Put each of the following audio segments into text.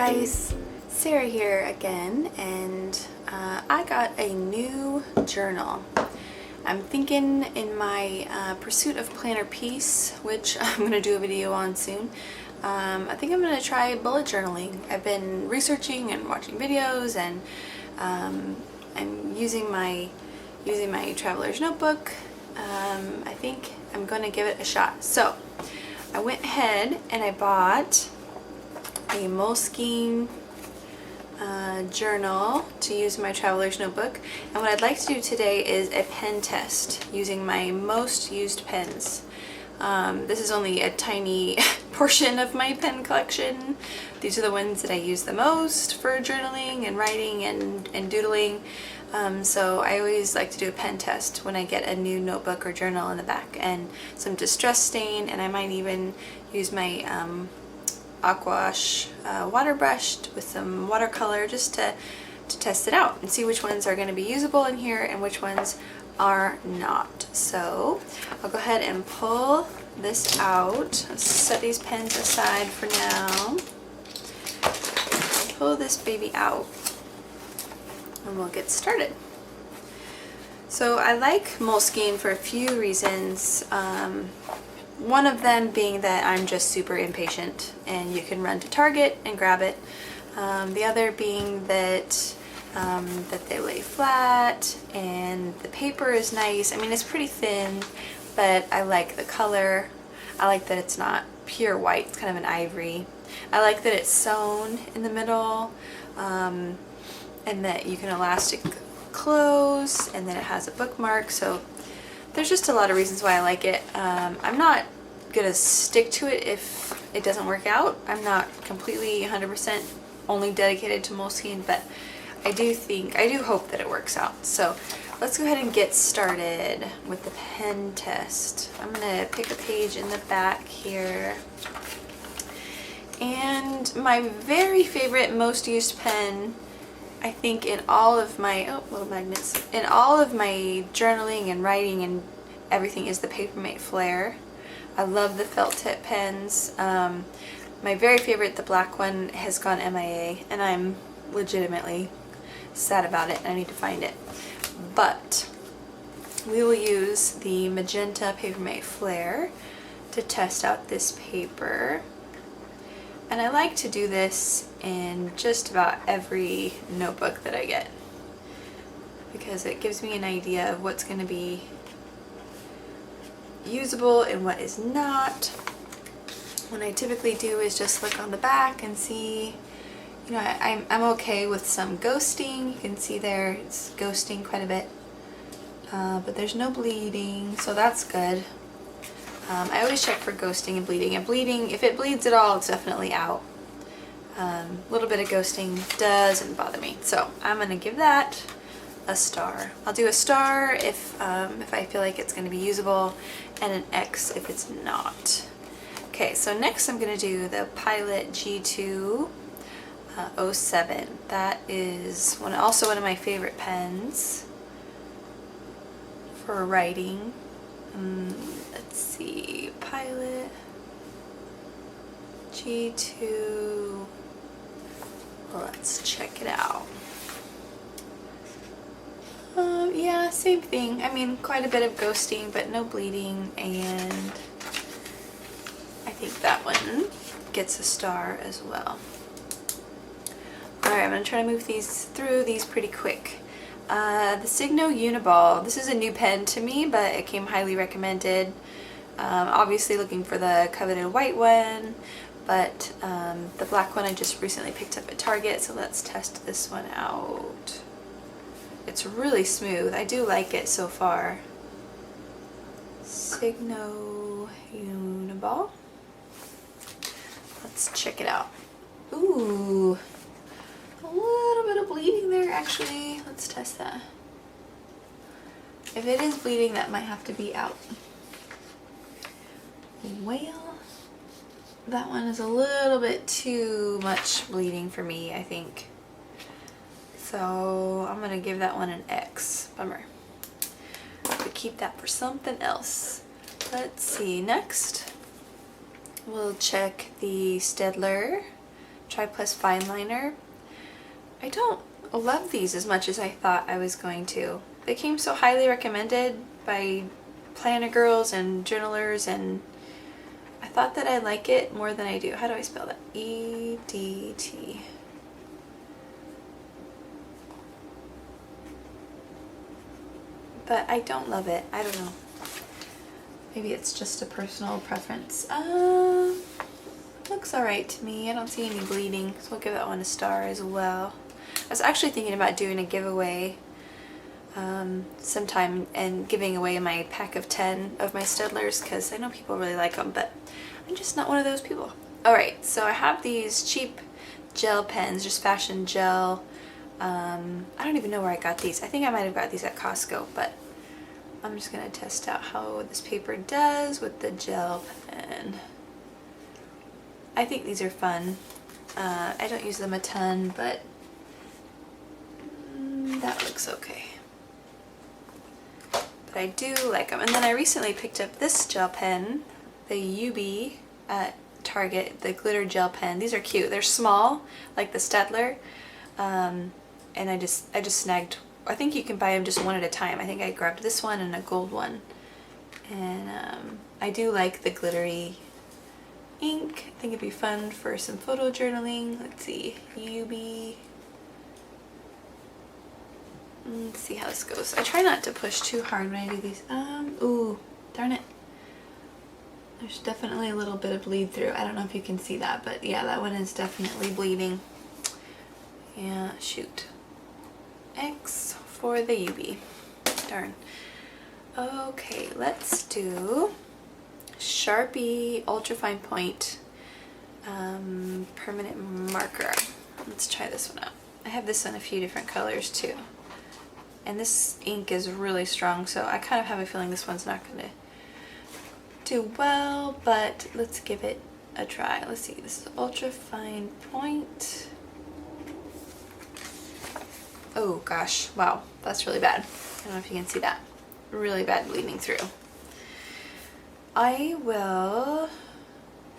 guys, Sarah here again, and I got a new journal. I'm thinking in my pursuit of planner peace, which I'm going to do a video on soon, I think I'm going to try bullet journaling. I've been researching and watching videos, and I'm using my traveler's notebook. I think I'm going to give it a shot. So I went ahead and I bought a Moleskine journal to use in my traveler's notebook, and what I'd like to do today is a pen test using my most used pens. This is only a tiny portion of my pen collection. These are the ones that I use the most for journaling and writing and doodling. So I always like to do a pen test when I get a new notebook or journal in the back, and some distress stain, and I might even use my aquash water brushed with some watercolor just to test it out and see which ones are going to be usable in here and which ones are not. So I'll go ahead and pull this out. Let's set these pens aside for now. Pull this baby out and we'll get started. So I like Moleskine for a few reasons. One of them being that I'm just super impatient and you can run to Target and grab it. The other being that they lay flat and the paper is nice. I mean, it's pretty thin, but I like the color. I like that it's not pure white, it's kind of an ivory. I like that it's sewn in the middle, and that you can elastic close, and that it has a bookmark. So there's just a lot of reasons why I like it. I'm not gonna stick to it if it doesn't work out. I'm not completely 100% only dedicated to Moleskine, but I do hope that it works out. So let's go ahead and get started with the pen test. I'm gonna pick a page in the back here. And my very favorite, most used pen, I think in all of my, little magnets, in all of my journaling and writing and everything, is the Papermate Flare. I love the felt tip pens. My very favorite, the black one, has gone MIA, and I'm legitimately sad about it. I need to find it. But we will use the magenta Papermate Flare to test out this paper. And I like to do this in just about every notebook that I get, because it gives me an idea of what's going to be usable and what is not. What I typically do is just look on the back and see, you know, I'm okay with some ghosting. You can see there it's ghosting quite a bit, but there's no bleeding, so that's good. I always check for ghosting and bleeding. And bleeding, if it bleeds at all, it's definitely out. A little bit of ghosting doesn't bother me, so I'm going to give that a star. I'll do a star if I feel like it's going to be usable, and an X if it's not. Okay, so next I'm going to do the Pilot G2 07. That is also one of my favorite pens for writing. Let's see, Pilot G2. Let's check it out. Yeah, same thing. I mean, quite a bit of ghosting, but no bleeding, and I think that one gets a star as well. Alright, I'm going to try to move through these pretty quick. The Signo Uniball. This is a new pen to me, but it came highly recommended. Obviously looking for the coveted white one, but the black one I just recently picked up at Target, so let's test this one out. It's really smooth. I do like it so far. Signo Uniball. Let's check it out. Ooh, a little bit of bleeding there actually. Let's test that. If it is bleeding, that might have to be out. Well, that one is a little bit too much bleeding for me, I think. So I'm gonna give that one an X. Bummer. But keep that for something else. Let's see, next we'll check the Staedtler Try Plus Fine Liner. I don't love these as much as I thought I was going to. They came so highly recommended by planner girls and journalers, and I thought that I like it more than I do. How do I spell that? E-D-T. But I don't love it. I don't know. Maybe it's just a personal preference. Looks alright to me. I don't see any bleeding, so we'll give that one a star as well. I was actually thinking about doing a giveaway sometime and giving away my pack of 10 of my Staedtlers, because I know people really like them, but I'm just not one of those people. Alright, so I have these cheap gel pens, just fashion gel. I don't even know where I got these. I think I might have got these at Costco, but I'm just going to test out how this paper does with the gel pen. I think these are fun. I don't use them a ton, but that looks okay. But I do like them. And then I recently picked up this gel pen, the UB at Target, the glitter gel pen. These are cute. They're small, like the Staedtler. And I just snagged, I think you can buy them just one at a time. I think I grabbed this one and a gold one. And I do like the glittery ink. I think it'd be fun for some photo journaling. Let's see, UB. Let's see how this goes. I try not to push too hard when I do these. Ooh, darn it. There's definitely a little bit of bleed through. I don't know if you can see that, but yeah, that one is definitely bleeding. Yeah, shoot. X for the UB. Darn. Okay, let's do Sharpie Ultra Fine Point permanent marker. Let's try this one out. I have this in a few different colors too. And this ink is really strong, so I kind of have a feeling this one's not going to do well, but let's give it a try. Let's see, this is Ultra Fine Point. Oh gosh, wow, that's really bad. I don't know if you can see that. Really bad bleeding through. I will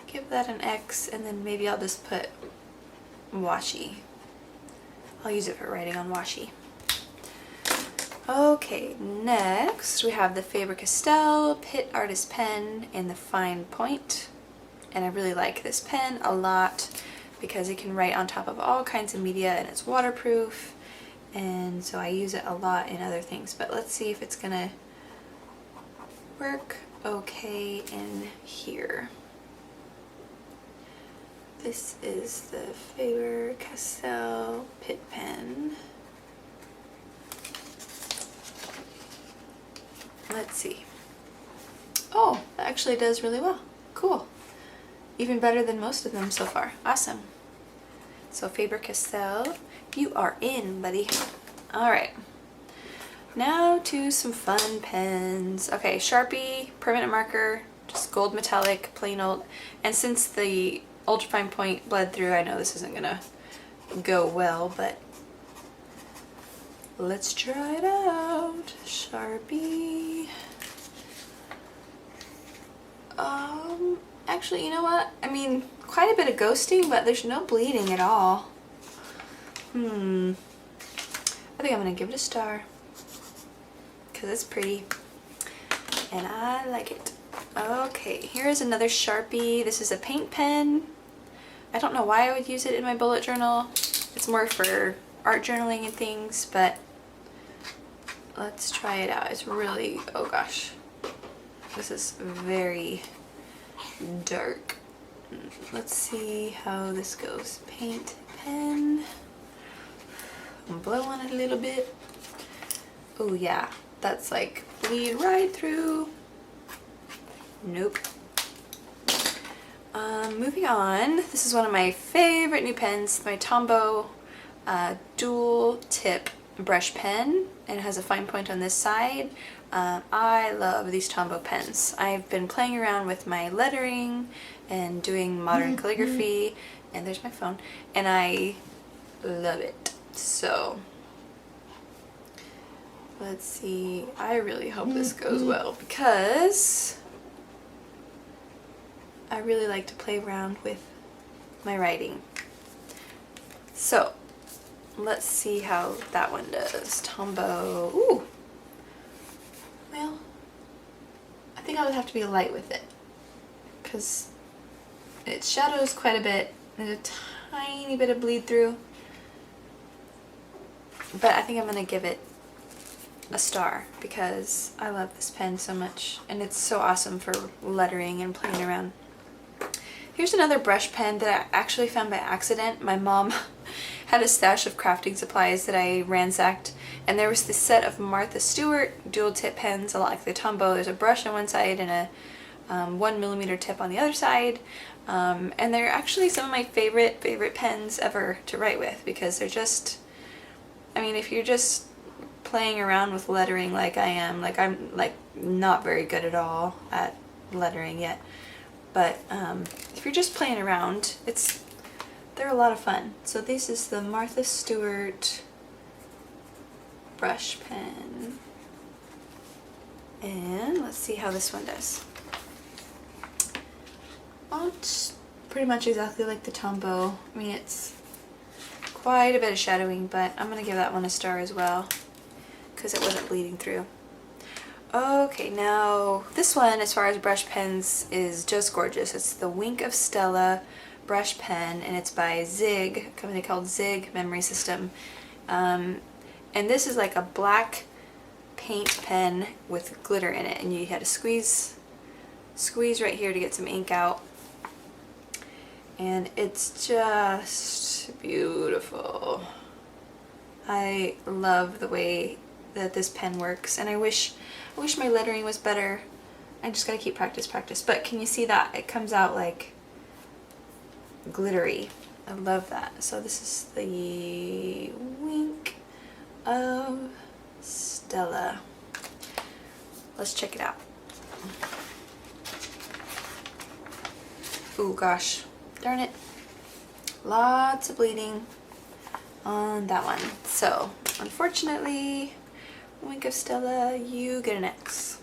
give that an X, and then maybe I'll just put washi. I'll use it for writing on washi. Okay, next we have the Faber-Castell Pitt Artist Pen in the Fine Point. And I really like this pen a lot because it can write on top of all kinds of media and it's waterproof. And so I use it a lot in other things. But let's see if it's gonna work okay in here. This is the Faber-Castell Pitt pen. Let's see. Oh, that actually does really well. Cool. Even better than most of them so far. Awesome. So Faber-Castell, you are in, buddy. Alright. Now to some fun pens. Okay, Sharpie, permanent marker, just gold metallic, plain old. And since the ultrafine point bled through, I know this isn't gonna go well, but let's try it out. Sharpie. Actually, you know what? I mean, quite a bit of ghosting, but there's no bleeding at all. I think I'm gonna give it a star because it's pretty and I like it. Okay, here is another Sharpie. This is a paint pen. I don't know why I would use it in my bullet journal. It's more for art journaling and things, but let's try it out. It's really, oh gosh, this is very dark. Let's see how this goes. Paint pen. Blow on it a little bit. Oh yeah, that's like bleed right through. Nope. Moving on, this is one of my favorite new pens, my Tombow dual tip brush pen, and it has a fine point on this side. I love these Tombow pens. I've been playing around with my lettering and doing modern calligraphy, and there's my phone, and I love it. So let's see, I really hope this goes well because I really like to play around with my writing. So let's see how that one does. Tombow. Ooh. Well, I think I would have to be light with it because it shadows quite a bit. There's a tiny bit of bleed through, but I think I'm gonna give it a star because I love this pen so much and it's so awesome for lettering and playing around. Here's another brush pen that I actually found by accident. My mom had a stash of crafting supplies that I ransacked, and there was this set of Martha Stewart dual tip pens, a lot like the Tombow. There's a brush on one side and a 1mm tip on the other side, and they're actually some of my favorite pens ever to write with because they're just, I mean, if you're just playing around with lettering like I am, like I'm like not very good at all at lettering yet, but if you're just playing around, they're a lot of fun. So this is the Martha Stewart brush pen, and let's see how this one does. Well, it's pretty much exactly like the Tombow. I mean, it's quite a bit of shadowing, but I'm gonna give that one a star as well because it wasn't bleeding through. Okay, now this one, as far as brush pens, is just gorgeous. It's the Wink of Stella brush pen, and it's by Zig, a company called Zig Memory System. And this is like a black paint pen with glitter in it, and you had to squeeze right here to get some ink out. And it's just beautiful. I love the way that this pen works, and I wish my lettering was better. I just gotta keep practice. But can you see that? It comes out like glittery. I love that. So this is the Wink of Stella. Let's check it out. Oh gosh, darn it. Lots of bleeding on that one. So unfortunately, Wink of Stella, you get an X.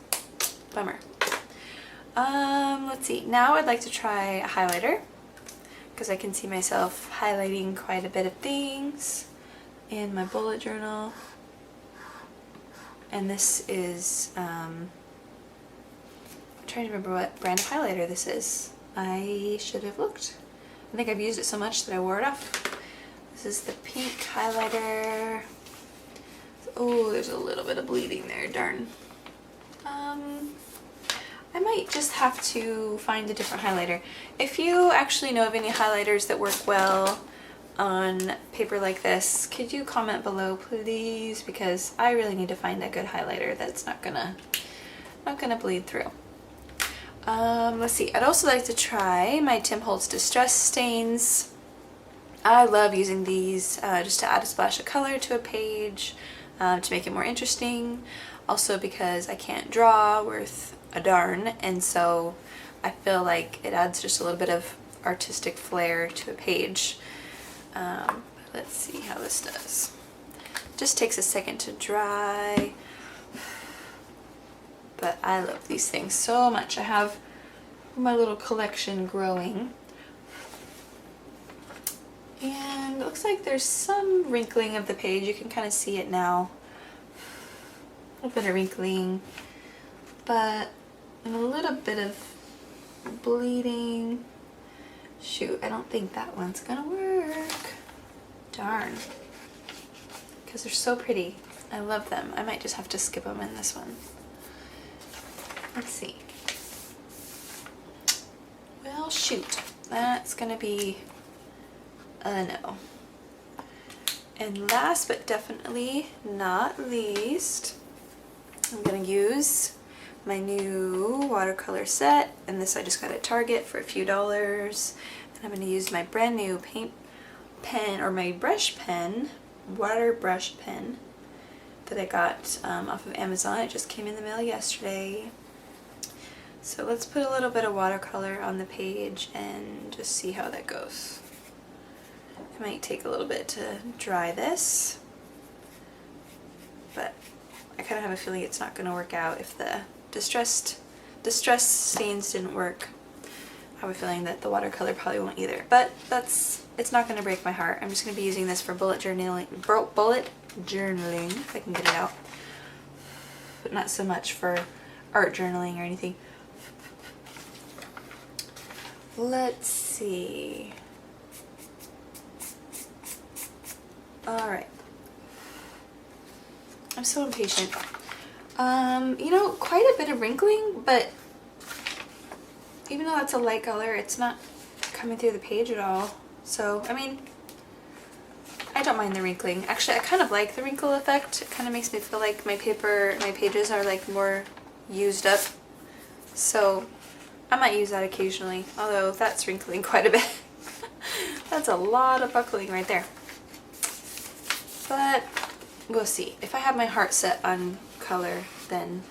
Bummer. Let's see. Now I'd like to try a highlighter because I can see myself highlighting quite a bit of things in my bullet journal. And this is, I'm trying to remember what brand of highlighter this is. I should have looked. I think I've used it so much that I wore it off. This is the pink highlighter. Oh, there's a little bit of bleeding there, darn. I might just have to find a different highlighter. If you actually know of any highlighters that work well on paper like this, could you comment below, please? Because I really need to find a good highlighter that's not gonna bleed through. Let's see. I'd also like to try my Tim Holtz Distress Stains. I love using these just to add a splash of color to a page, to make it more interesting. Also because I can't draw worth a darn, and so I feel like it adds just a little bit of artistic flair to a page. Let's see how this does. Just takes a second to dry, but I love these things so much. I have my little collection growing, and it looks like there's some wrinkling of the page. You can kind of see it now. A little bit of wrinkling, but a little bit of bleeding. Shoot, I don't think that one's gonna work. Darn. Because they're so pretty. I love them. I might just have to skip them in this one. Let's see. Well, shoot. That's gonna be a no. And last but definitely not least, I'm gonna use my new watercolor set, and this I just got at Target for a few dollars. And I'm gonna use my brand new paint pen, or my brush pen, water brush pen that I got off of Amazon. It just came in the mail yesterday. So let's put a little bit of watercolor on the page and just see how that goes. It might take a little bit to dry this, but I kind of have a feeling it's not going to work out. If the distress stains didn't work, I have a feeling that the watercolor probably won't either, but it's not going to break my heart. I'm just going to be using this for bullet journaling, if I can get it out, but not so much for art journaling or anything. Let's see. Alright. I'm so impatient. You know, quite a bit of wrinkling, but even though that's a light color, it's not coming through the page at all. So, I mean, I don't mind the wrinkling. Actually, I kind of like the wrinkle effect. It kind of makes me feel like my pages are like more used up. So, I might use that occasionally, although that's wrinkling quite a bit. That's a lot of buckling right there. But we'll see. If I have my heart set on color, then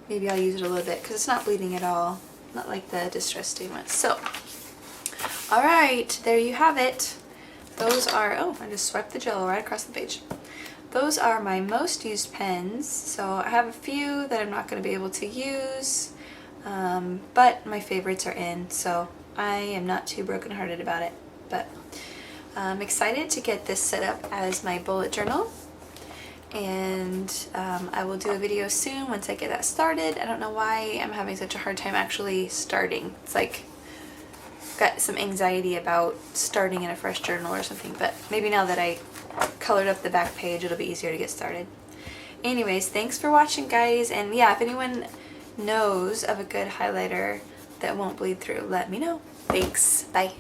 maybe I'll use it a little bit because it's not bleeding at all. Not like the Distress Stain ones. So, alright, there you have it. Those are, oh, I just swiped the Jello right across the page. Those are my most used pens. So I have a few that I'm not going to be able to use. But my favorites are in, so I am not too brokenhearted about it. But I'm excited to get this set up as my bullet journal, and I will do a video soon once I get that started. I don't know why I'm having such a hard time actually starting. It's like got some anxiety about starting in a fresh journal or something, but maybe now that I colored up the back page it'll be easier to get started. Anyways, thanks for watching, guys, and yeah, if anyone knows of a good highlighter that won't bleed through, let me know. Thanks. Bye.